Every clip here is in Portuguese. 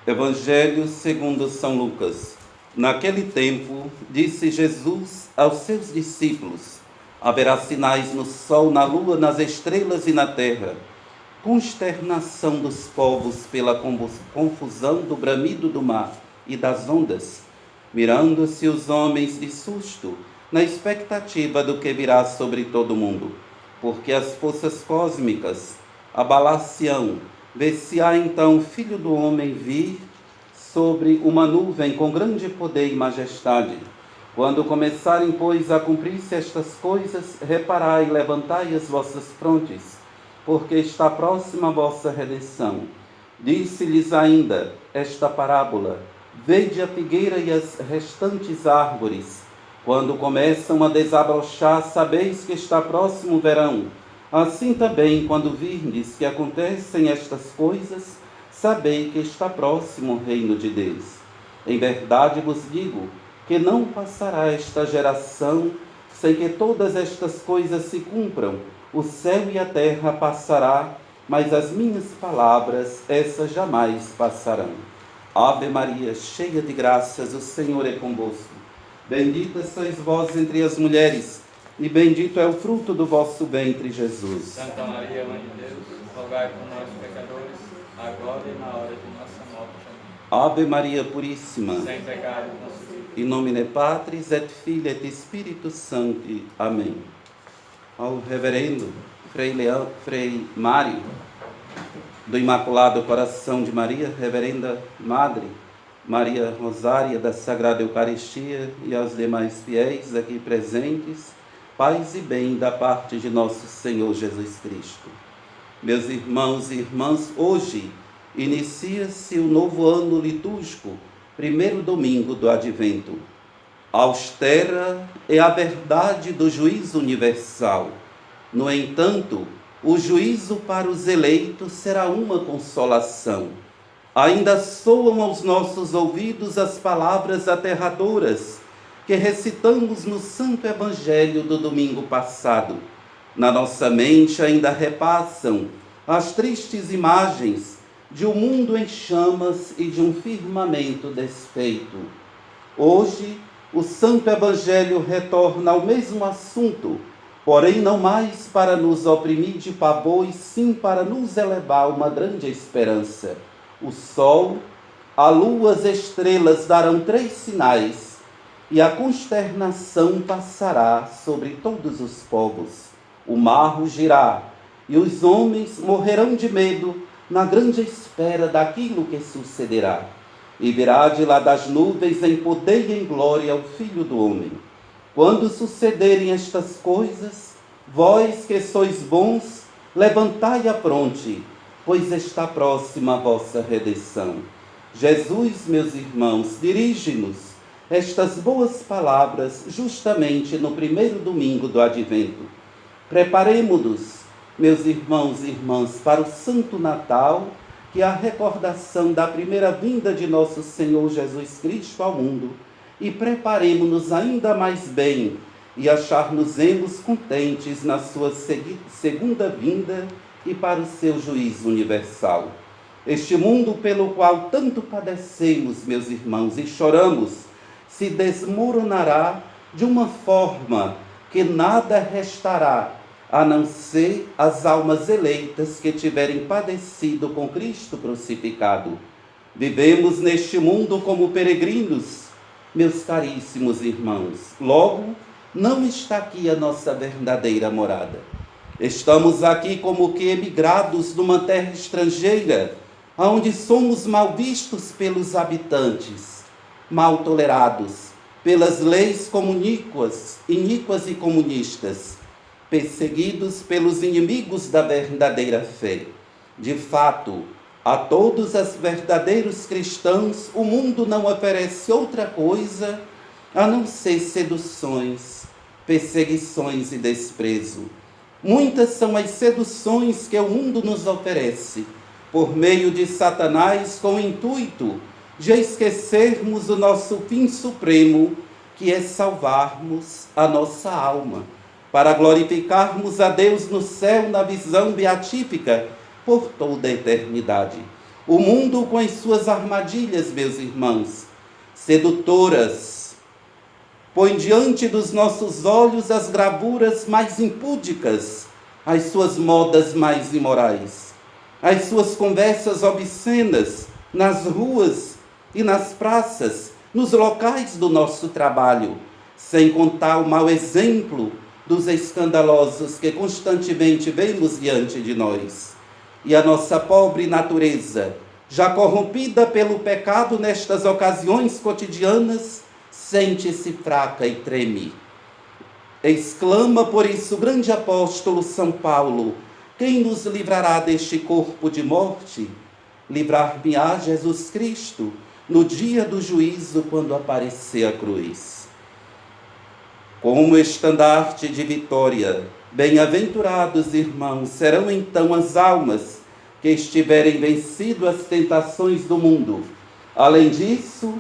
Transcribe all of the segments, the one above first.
Evangelho segundo São Lucas. Naquele tempo, disse Jesus aos seus discípulos: haverá sinais no sol, na lua, nas estrelas e na terra. Consternação dos povos pela confusão do bramido do mar e das ondas. Mirando-se os homens de susto, na expectativa do que virá sobre todo o mundo. Porque as forças cósmicas abalar-se-ão. Ver-se-á então o Filho do Homem vir sobre uma nuvem com grande poder e majestade. Quando começarem, pois, a cumprir-se estas coisas, reparai e levantai as vossas frontes, porque está próxima a vossa redenção. Disse-lhes ainda esta parábola: vede a figueira e as restantes árvores. Quando começam a desabrochar, sabeis que está próximo o verão. Assim também, quando virdes que acontecem estas coisas, sabei que está próximo o reino de Deus. Em verdade vos digo que não passará esta geração sem que todas estas coisas se cumpram. O céu e a terra passará, mas as minhas palavras, essas jamais passarão. Ave Maria, cheia de graças, o Senhor é convosco. Bendita sois vós entre as mulheres, e bendito é o fruto do vosso ventre, Jesus. Santa Maria, Mãe de Deus, rogai por nós, pecadores, agora e na hora de nossa morte. Amém. Ave Maria Puríssima, Sem pecado concebido. in nomine Patris et Filii et Spiritus Sancti. Amém. Ao reverendo Frei Mário, do Imaculado Coração de Maria, reverenda Madre Maria Rosária da Sagrada Eucaristia e aos demais fiéis aqui presentes, paz e bem da parte de nosso Senhor Jesus Cristo. Meus irmãos e irmãs, hoje inicia-se o novo ano litúrgico, primeiro domingo do Advento. Austera é a verdade do juízo universal. No entanto, o juízo para os eleitos será uma consolação. Ainda soam aos nossos ouvidos as palavras aterradoras que recitamos no Santo Evangelho do domingo passado. Na nossa mente ainda repassam as tristes imagens de um mundo em chamas e de um firmamento desfeito. Hoje, o Santo Evangelho retorna ao mesmo assunto, porém não mais para nos oprimir de pavor, e sim para nos elevar uma grande esperança. O sol, a lua, as estrelas darão 3 sinais, e a consternação passará sobre todos os povos. O mar rugirá, e os homens morrerão de medo na grande espera daquilo que sucederá. E virá de lá das nuvens em poder e em glória o Filho do Homem. Quando sucederem estas coisas, vós que sois bons, levantai a fronte, pois está próxima a vossa redenção. Jesus, meus irmãos, dirige-nos estas boas palavras justamente no primeiro domingo do Advento. Preparemo-nos, meus irmãos e irmãs, para o Santo Natal, que é a recordação da primeira vinda de nosso Senhor Jesus Cristo ao mundo, e preparemo-nos ainda mais bem e achar-nos-emos contentes na sua segunda vinda e para o seu juízo universal. Este mundo pelo qual tanto padecemos, meus irmãos, e choramos, se desmoronará de uma forma que nada restará, a não ser as almas eleitas que tiverem padecido com Cristo crucificado. Vivemos neste mundo como peregrinos, meus caríssimos irmãos. Logo, não está aqui a nossa verdadeira morada. Estamos aqui como que emigrados numa terra estrangeira, onde somos mal vistos pelos habitantes, mal tolerados pelas leis iníquas e comunistas, perseguidos pelos inimigos da verdadeira fé. De fato, a todos os verdadeiros cristãos, o mundo não oferece outra coisa a não ser seduções, perseguições e desprezo. Muitas são as seduções que o mundo nos oferece, por meio de Satanás, com o intuito de esquecermos o nosso fim supremo, que é salvarmos a nossa alma, para glorificarmos a Deus no céu, na visão beatífica, por toda a eternidade. O mundo com as suas armadilhas, meus irmãos, sedutoras, põe diante dos nossos olhos as gravuras mais impúdicas, as suas modas mais imorais, as suas conversas obscenas nas ruas e nas praças, nos locais do nosso trabalho, sem contar o mau exemplo dos escandalosos que constantemente vemos diante de nós. E a nossa pobre natureza, já corrompida pelo pecado nestas ocasiões cotidianas, sente-se fraca e treme. Exclama por isso o grande apóstolo São Paulo: quem nos livrará deste corpo de morte? Livrar-me-á Jesus Cristo no dia do juízo, quando aparecer a cruz. Como estandarte de vitória, bem-aventurados irmãos, serão então as almas que estiverem vencido as tentações do mundo. Além disso,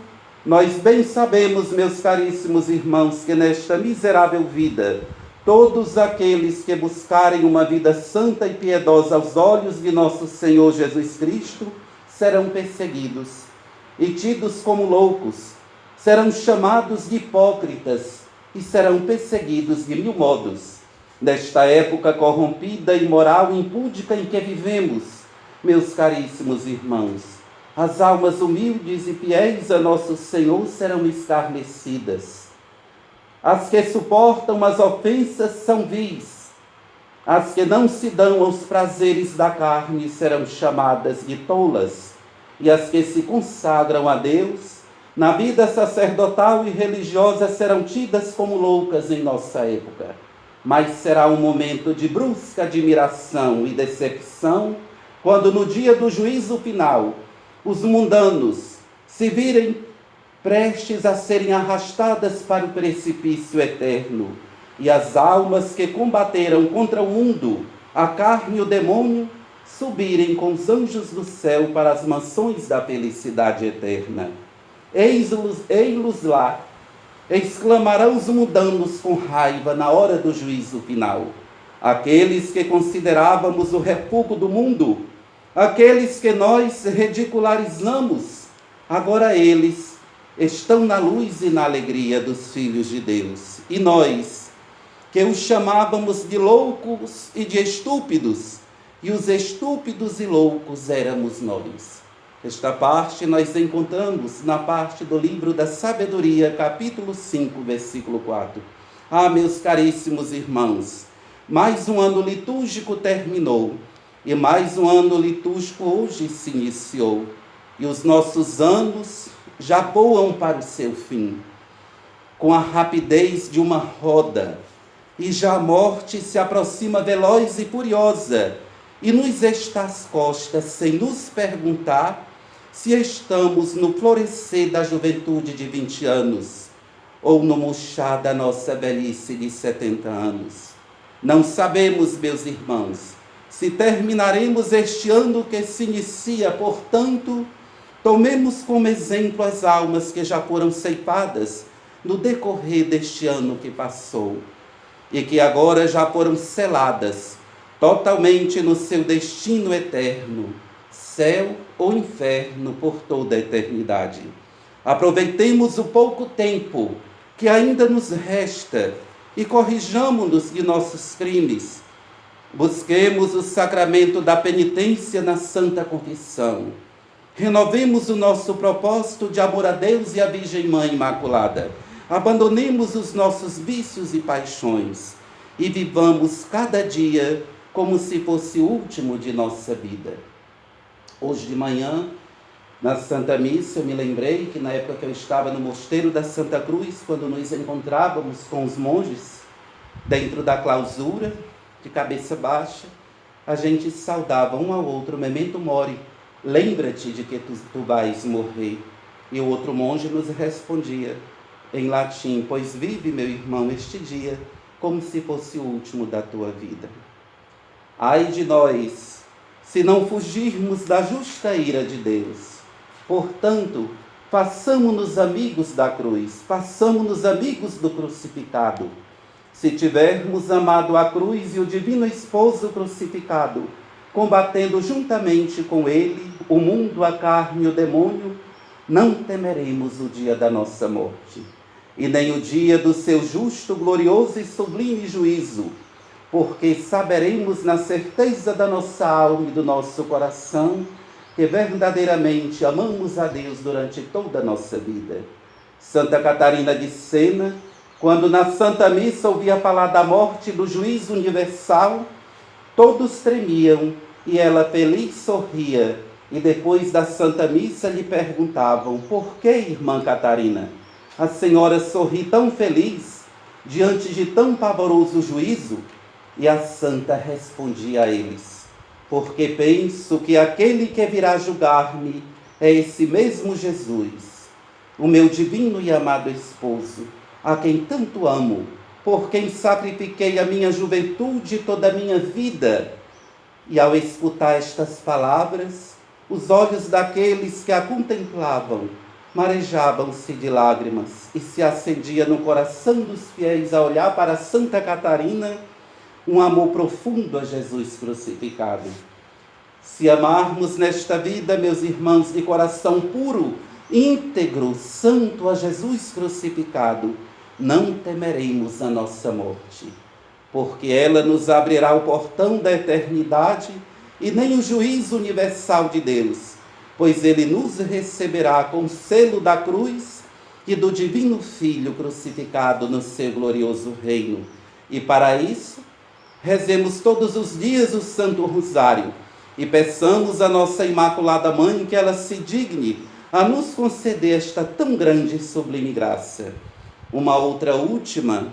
nós bem sabemos, meus caríssimos irmãos, que nesta miserável vida, todos aqueles que buscarem uma vida santa e piedosa aos olhos de nosso Senhor Jesus Cristo serão perseguidos e tidos como loucos, serão chamados de hipócritas e serão perseguidos de mil modos. Nesta época corrompida, imoral e impúdica em que vivemos, meus caríssimos irmãos, as almas humildes e fiéis a nosso Senhor serão escarnecidas. As que suportam as ofensas são vis. As que não se dão aos prazeres da carne serão chamadas de tolas. E as que se consagram a Deus na vida sacerdotal e religiosa serão tidas como loucas em nossa época. Mas será um momento de brusca admiração e decepção quando no dia do juízo final os mundanos se virem prestes a serem arrastadas para o precipício eterno, e as almas que combateram contra o mundo, a carne e o demônio, subirem com os anjos do céu para as mansões da felicidade eterna. Ei-los lá, exclamarão os mundanos com raiva na hora do juízo final. Aqueles que considerávamos o refúgio do mundo, aqueles que nós ridicularizamos, agora eles estão na luz e na alegria dos filhos de Deus. E nós, que os chamávamos de loucos e de estúpidos, e os estúpidos e loucos éramos nós. Esta parte nós encontramos na parte do livro da Sabedoria, capítulo 5, versículo 4. Ah, meus caríssimos irmãos, mais um ano litúrgico terminou, e mais um ano litúrgico hoje se iniciou, e os nossos anos já voam para o seu fim, com a rapidez de uma roda, e já a morte se aproxima veloz e furiosa, e nos está às costas, sem nos perguntar se estamos no florescer da juventude de 20 anos, ou no murchar da nossa velhice de 70 anos. Não sabemos, meus irmãos, se terminaremos este ano que se inicia. Portanto, tomemos como exemplo as almas que já foram ceifadas no decorrer deste ano que passou, e que agora já foram seladas totalmente no seu destino eterno, céu ou inferno por toda a eternidade. Aproveitemos o pouco tempo que ainda nos resta e corrijamo-nos de nossos crimes. Busquemos o sacramento da penitência na Santa Confissão. Renovemos o nosso propósito de amor a Deus e à Virgem Mãe Imaculada. Abandonemos os nossos vícios e paixões e vivamos cada dia como se fosse o último de nossa vida. Hoje de manhã, na Santa Missa, eu me lembrei que na época que eu estava no Mosteiro da Santa Cruz, quando nos encontrávamos com os monges, dentro da clausura, de cabeça baixa, a gente saudava um ao outro, memento mori, lembra-te de que tu vais morrer. E o outro monge nos respondia em latim: pois vive, meu irmão, este dia, como se fosse o último da tua vida. Ai de nós, se não fugirmos da justa ira de Deus. Portanto, façamo-nos amigos da cruz, façamo-nos amigos do crucificado. Se tivermos amado a cruz e o divino esposo crucificado, combatendo juntamente com ele o mundo, a carne e o demônio, não temeremos o dia da nossa morte, e nem o dia do seu justo, glorioso e sublime juízo, porque saberemos na certeza da nossa alma e do nosso coração que verdadeiramente amamos a Deus durante toda a nossa vida. Santa Catarina de Sena, quando na Santa Missa ouvia falar da morte e do juízo universal, todos tremiam e ela feliz sorria, e depois da Santa Missa lhe perguntavam: por que, irmã Catarina, a senhora sorri tão feliz diante de tão pavoroso juízo? E a santa respondia a eles: porque penso que aquele que virá julgar-me é esse mesmo Jesus, o meu divino e amado esposo, a quem tanto amo, por quem sacrifiquei a minha juventude e toda a minha vida. E ao escutar estas palavras, os olhos daqueles que a contemplavam marejavam-se de lágrimas, e se acendia no coração dos fiéis a olhar para Santa Catarina um amor profundo a Jesus crucificado. Se amarmos nesta vida, meus irmãos, de coração puro, íntegro, santo a Jesus crucificado, não temeremos a nossa morte, porque ela nos abrirá o portão da eternidade e nem o juízo universal de Deus, pois ele nos receberá com o selo da cruz e do divino Filho crucificado no seu glorioso reino. E para isso, rezemos todos os dias o Santo Rosário e peçamos à nossa Imaculada Mãe que ela se digne a nos conceder esta tão grande e sublime graça. Uma outra última,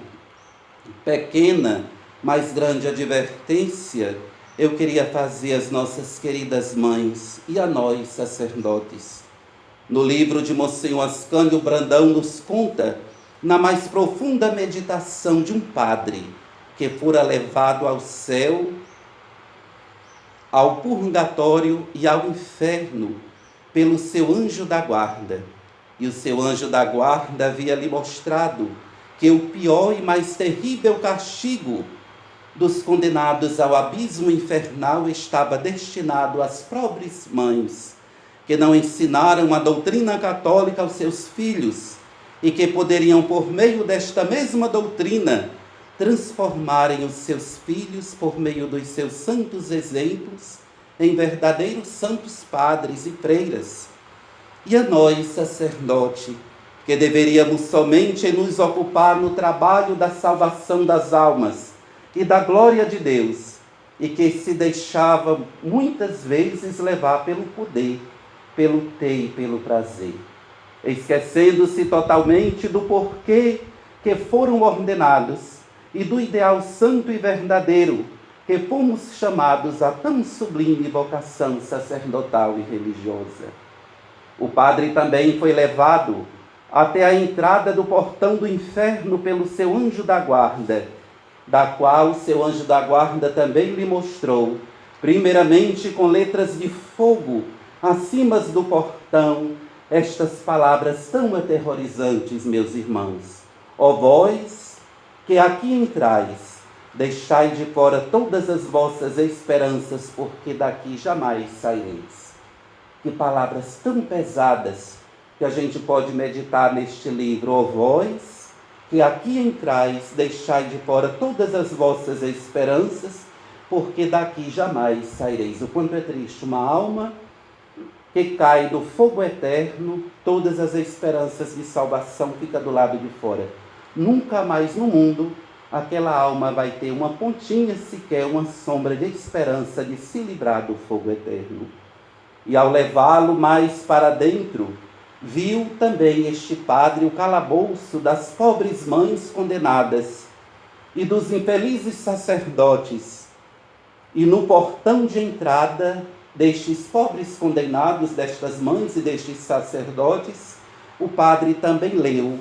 pequena, mas grande advertência eu queria fazer às nossas queridas mães e a nós, sacerdotes. No livro de Monsenhor Ascânio Brandão nos conta, na mais profunda meditação de um padre que fora levado ao céu, ao purgatório e ao inferno pelo seu anjo da guarda. E o seu anjo da guarda havia lhe mostrado que o pior e mais terrível castigo dos condenados ao abismo infernal estava destinado às pobres mães, que não ensinaram a doutrina católica aos seus filhos e que poderiam, por meio desta mesma doutrina, transformarem os seus filhos, por meio dos seus santos exemplos, em verdadeiros santos padres e freiras. E a nós, sacerdote, que deveríamos somente nos ocupar no trabalho da salvação das almas e da glória de Deus, e que se deixava muitas vezes levar pelo poder, pelo ter e pelo prazer, esquecendo-se totalmente do porquê que foram ordenados e do ideal santo e verdadeiro que fomos chamados a tão sublime vocação sacerdotal e religiosa. O padre também foi levado até a entrada do portão do inferno pelo seu anjo da guarda, da qual seu anjo da guarda também lhe mostrou, primeiramente com letras de fogo, acima do portão, estas palavras tão aterrorizantes, meus irmãos: ó vós que aqui entrais, deixai de fora todas as vossas esperanças, porque daqui jamais saireis. Que palavras tão pesadas que a gente pode meditar neste livro. Ó vós que aqui entrais, deixai de fora todas as vossas esperanças, porque daqui jamais saireis. O quanto é triste uma alma que cai do fogo eterno, todas as esperanças de salvação ficam do lado de fora. Nunca mais no mundo aquela alma vai ter uma pontinha sequer, uma sombra de esperança de se livrar do fogo eterno. E ao levá-lo mais para dentro, viu também este padre o calabouço das pobres mães condenadas e dos infelizes sacerdotes. E no portão de entrada destes pobres condenados, destas mães e destes sacerdotes, o padre também leu,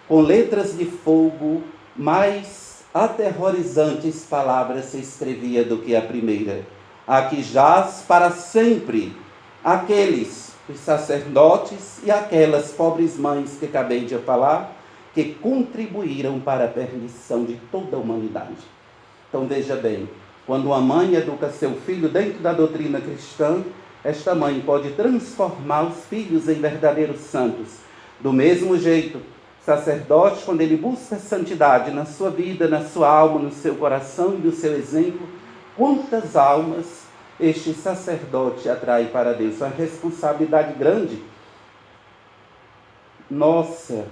com letras de fogo, mais aterrorizantes palavras se escrevia do que a primeira: aqui jaz para sempre aqueles, os sacerdotes e aquelas pobres mães que acabei de falar, que contribuíram para a perdição de toda a humanidade. Então veja bem, Quando uma mãe educa seu filho dentro da doutrina cristã, esta mãe pode transformar os filhos em verdadeiros santos. Do mesmo jeito, o sacerdote, quando ele busca santidade na sua vida, na sua alma, no seu coração e no seu exemplo, quantas almas este sacerdote atrai para Deus? Uma responsabilidade grande. Nossa,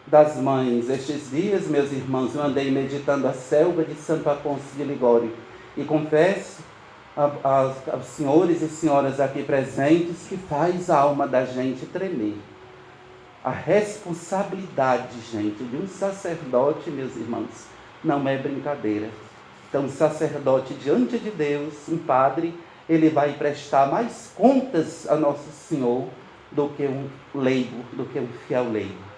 das mães. Estes dias, meus irmãos, eu andei meditando a selva de Santo Afonso de Ligório e confesso aos senhores e senhoras aqui presentes que faz a alma da gente tremer. A responsabilidade, gente, de um sacerdote, meus irmãos, não é brincadeira. Então, um sacerdote diante de Deus, um padre, ele vai prestar mais contas a Nosso Senhor do que um leigo, do que um fiel leigo.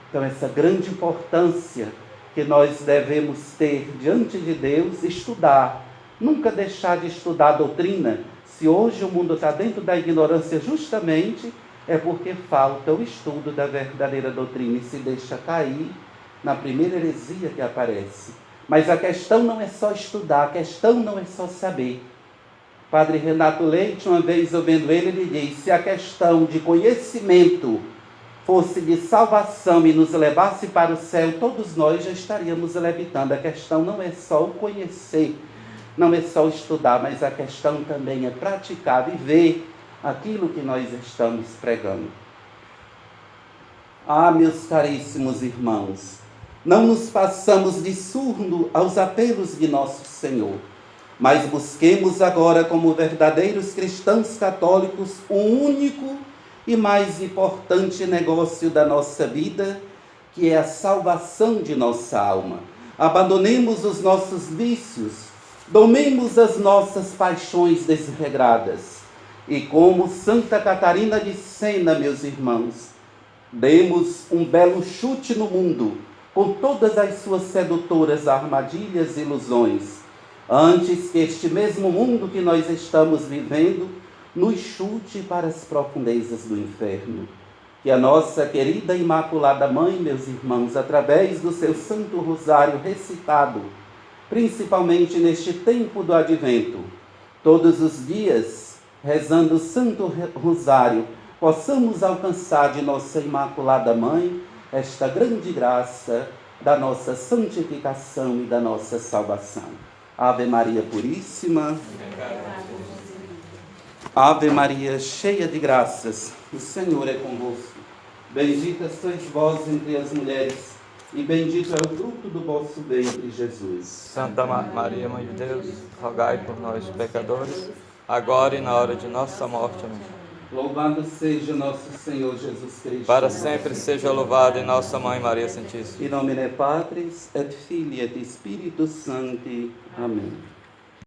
Então, essa grande importância que nós devemos ter diante de Deus, estudar, nunca deixar de estudar a doutrina. Se hoje o mundo está dentro da ignorância, justamente é porque falta o estudo da verdadeira doutrina e se deixa cair na primeira heresia que aparece. Mas a questão não é só estudar, a questão não é só saber. Padre Renato Leite, uma vez ouvindo ele disse: se a questão de conhecimento fosse de salvação e nos levasse para o céu, todos nós já estaríamos levitando. A questão não é só o conhecer, não é só estudar, mas a questão também é praticar, viver aquilo que nós estamos pregando. Ah, meus caríssimos irmãos, não nos façamos de surdo aos apelos de nosso Senhor, mas busquemos agora, como verdadeiros cristãos católicos, o único e mais importante negócio da nossa vida, que é a salvação de nossa alma. Abandonemos os nossos vícios, domemos as nossas paixões desregradas e, como Santa Catarina de Sena, meus irmãos, demos um belo chute no mundo, com todas as suas sedutoras armadilhas e ilusões, antes que este mesmo mundo que nós estamos vivendo nos chute para as profundezas do inferno. Que a nossa querida Imaculada Mãe, meus irmãos, através do seu Santo Rosário recitado, principalmente neste tempo do Advento, todos os dias, rezando o Santo Rosário, possamos alcançar de nossa Imaculada Mãe esta grande graça da nossa santificação e da nossa salvação. Ave Maria Puríssima. Ave Maria, cheia de graças, o Senhor é convosco. Bendita sois vós entre as mulheres, e bendito é o fruto do vosso ventre, Jesus. Santa Maria, Mãe de Deus, rogai por nós, pecadores, agora e na hora de nossa morte. Amém. Louvado seja nosso Senhor Jesus Cristo. Para sempre seja louvado em nossa Mãe Maria Santíssima. In nomine Patris et Filii et Spiritus Sancti. Amém.